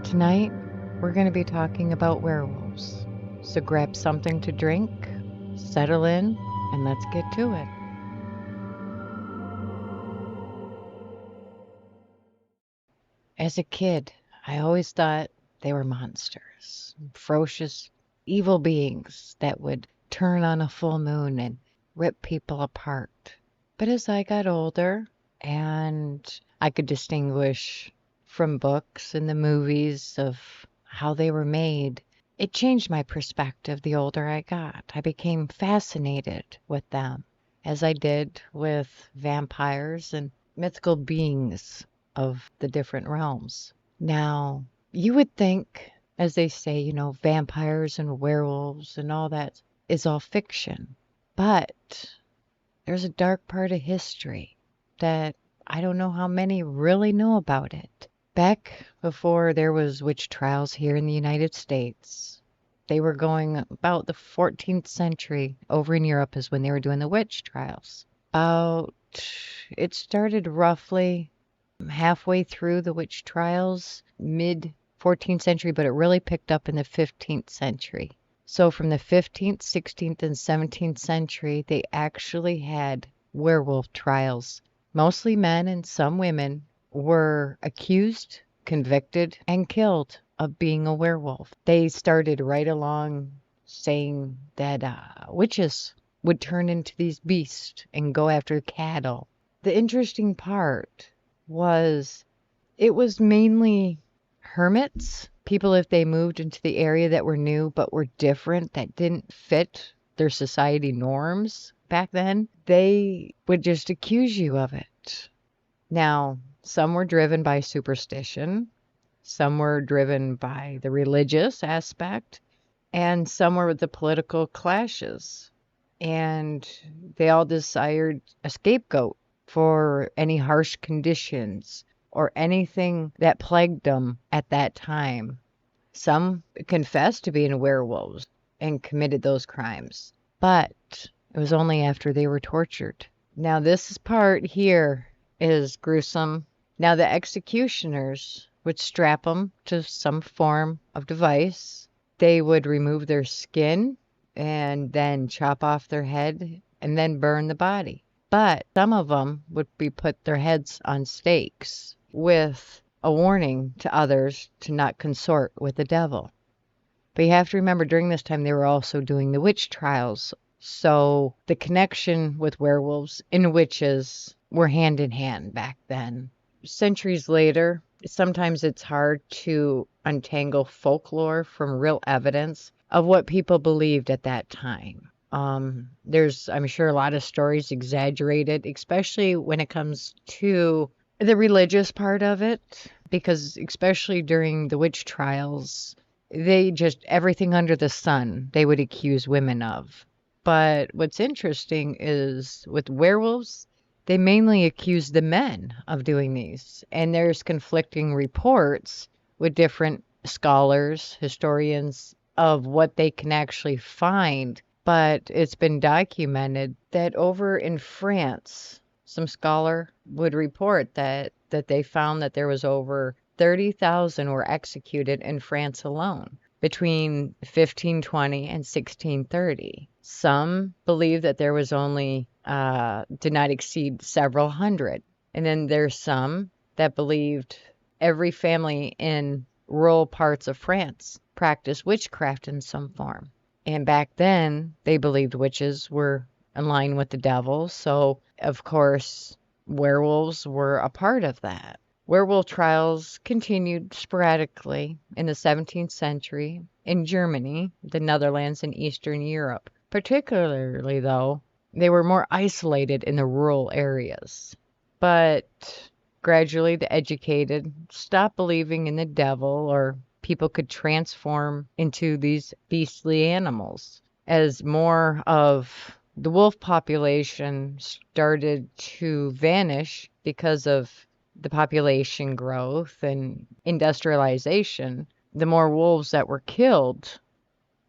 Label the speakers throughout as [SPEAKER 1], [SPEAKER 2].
[SPEAKER 1] Tonight, we're going to be talking about werewolves. So grab something to drink, settle in, and let's get to it. As a kid, I always thought they were monsters, ferocious, evil beings that would turn on a full moon and rip people apart. But as I got older and I could distinguish from books and the movies of how they were made, it changed my perspective the older I got. I became fascinated with them, as I did with vampires and mythical beings of the different realms. Now, you would think, as they say, vampires and werewolves and all that is all fiction. But there's a dark part of history that I don't know how many really know about it. Back before there was witch trials here in the United States, they were going about the 14th century. Over in Europe is when they were doing the witch trials. It started roughly halfway through the witch trials, mid 14th century, but it really picked up in the 15th century. So from the 15th, 16th, and 17th century, they actually had werewolf trials. Mostly men and some women were accused, convicted, and killed of being a werewolf. They started right along saying that witches would turn into these beasts and go after cattle. The interesting part was it was mainly hermits, people if they moved into the area that were new but were different, that didn't fit their society norms back then, they would just accuse you of it. Now, some were driven by superstition, some were driven by the religious aspect, and some were with the political clashes. And they all desired a scapegoat for any harsh conditions or anything that plagued them at that time. Some confessed to being werewolves and committed those crimes, but it was only after they were tortured. Now, this part here is gruesome. Now, the executioners would strap them to some form of device. They would remove their skin and then chop off their head and then burn the body. But some of them would be put their heads on stakes with a warning to others to not consort with the devil. But you have to remember, during this time, they were also doing the witch trials. So the connection with werewolves and witches were hand in hand back then. Centuries later, sometimes it's hard to untangle folklore from real evidence of what people believed at that time. There's, I'm sure, a lot of stories exaggerated, especially when it comes to the religious part of it, because especially during the witch trials, they just, everything under the sun, they would accuse women of. But what's interesting is with werewolves, they mainly accuse the men of doing these. And there's conflicting reports with different scholars, historians, of what they can actually find. But it's been documented that over in France, some scholar would report that they found that there was over 30,000 were executed in France alone between 1520 and 1630. Some believe that there was only did not exceed several hundred. And then there's some that believed every family in rural parts of France practiced witchcraft in some form. And back then, they believed witches were in line with the devil. So, of course, werewolves were a part of that. Werewolf trials continued sporadically in the 17th century in Germany, the Netherlands, and Eastern Europe. Particularly, though, they were more isolated in the rural areas. But gradually, the educated stopped believing in the devil, or people could transform into these beastly animals, as more of the wolf population started to vanish because of the population growth and industrialization. The more wolves that were killed,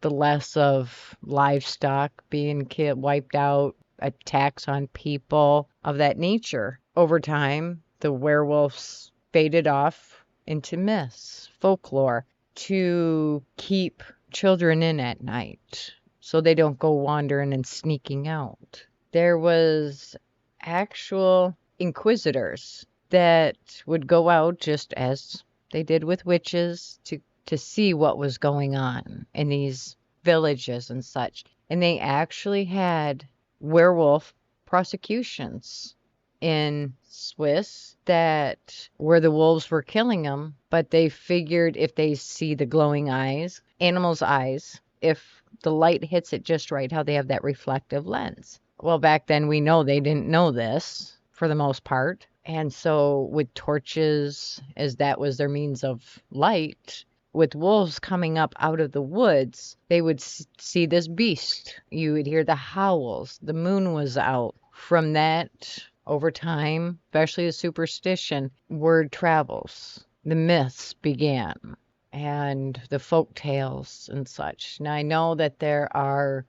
[SPEAKER 1] the less of livestock being killed, wiped out, attacks on people of that nature. Over time, the werewolves faded off into myths, folklore, to keep children in at night so they don't go wandering and sneaking out. There was actual inquisitors that would go out just as they did with witches to see what was going on in these villages and such. And they actually had werewolf prosecutions in Swiss that where the wolves were killing them, but they figured if they see the glowing eyes, animals' eyes, if the light hits it just right, how they have that reflective lens. Well, back then we know they didn't know this for the most part. And so with torches, as that was their means of light, with wolves coming up out of the woods, they would see this beast. You would hear the howls. The moon was out. From that, over time, especially the superstition, word travels. The myths began and the folk tales and such. Now, I know that there are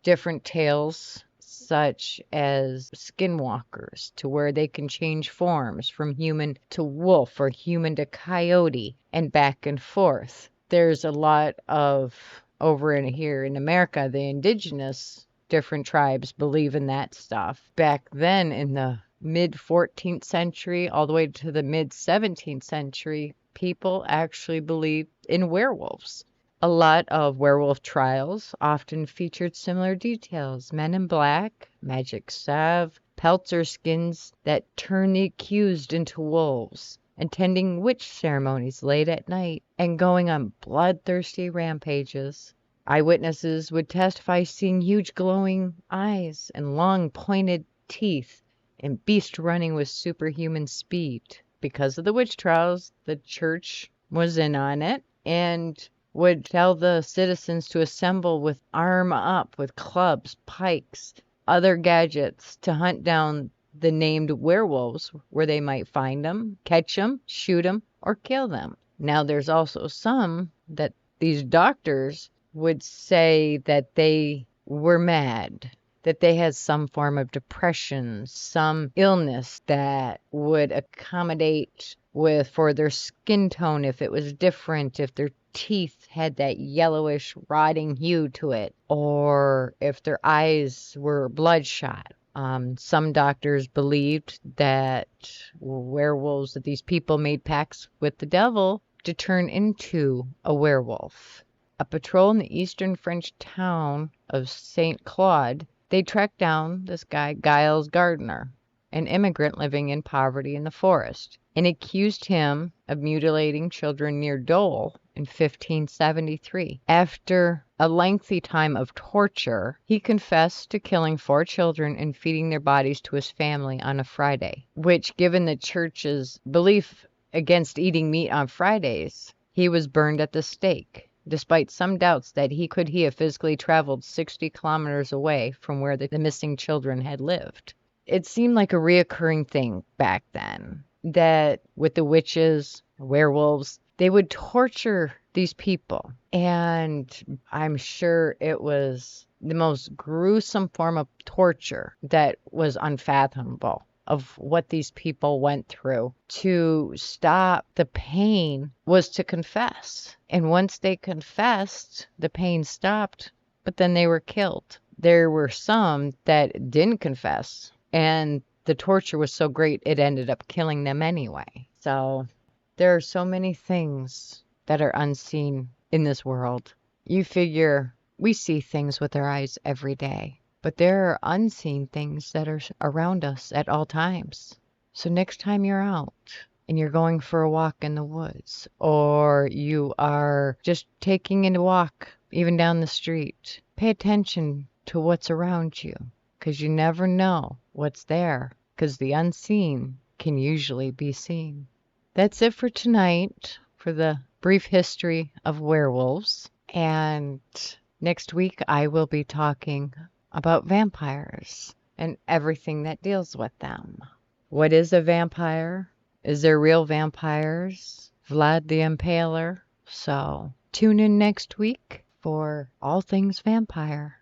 [SPEAKER 1] different tales such as skinwalkers, to where they can change forms from human to wolf or human to coyote and back and forth. There's a lot of, over in here in America, the indigenous different tribes believe in that stuff. Back then in the mid 14th century all the way to the mid 17th century, people actually believed in werewolves. A lot of werewolf trials often featured similar details: men in black, magic salve, pelts or skins that turn the accused into wolves, attending witch ceremonies late at night, and going on bloodthirsty rampages. Eyewitnesses would testify seeing huge glowing eyes and long pointed teeth, and beasts running with superhuman speed. Because of the witch trials, the church was in on it and would tell the citizens to assemble with arm up with clubs, pikes, other gadgets to hunt down the named werewolves where they might find them, catch them, shoot them, or kill them. Now, there's also some that these doctors would say that they were mad, that they had some form of depression, some illness that would accommodate with for their skin tone if it was different, if their teeth had that yellowish rotting hue to it, or if their eyes were bloodshot. Some doctors believed that werewolves, that these people made pacts with the devil to turn into a werewolf. A patrol in the eastern French town of St. Claude, they tracked down this guy, Giles Gardner, an immigrant living in poverty in the forest, and accused him of mutilating children near Dole in 1573. After a lengthy time of torture, he confessed to killing 4 children and feeding their bodies to his family on a Friday, which, given the church's belief against eating meat on Fridays, he was burned at the stake, despite some doubts that he have physically traveled 60 kilometers away from where the missing children had lived. It seemed like a reoccurring thing back then, that with the witches, werewolves, they would torture these people. And I'm sure it was the most gruesome form of torture that was unfathomable of what these people went through. To stop the pain was to confess. And once they confessed, the pain stopped, but then they were killed. There were some that didn't confess, and the torture was so great it ended up killing them anyway. So there are so many things that are unseen in this world. You figure we see things with our eyes every day, but there are unseen things that are around us at all times. So next time you're out and you're going for a walk in the woods, or you are just taking a walk even down the street, pay attention to what's around you, because you never know what's there, because the unseen can usually be seen. That's it for tonight, for the brief history of werewolves. And next week I will be talking about vampires and everything that deals with them. What is a vampire? Is there real vampires? Vlad the Impaler? So tune in next week for all things vampire.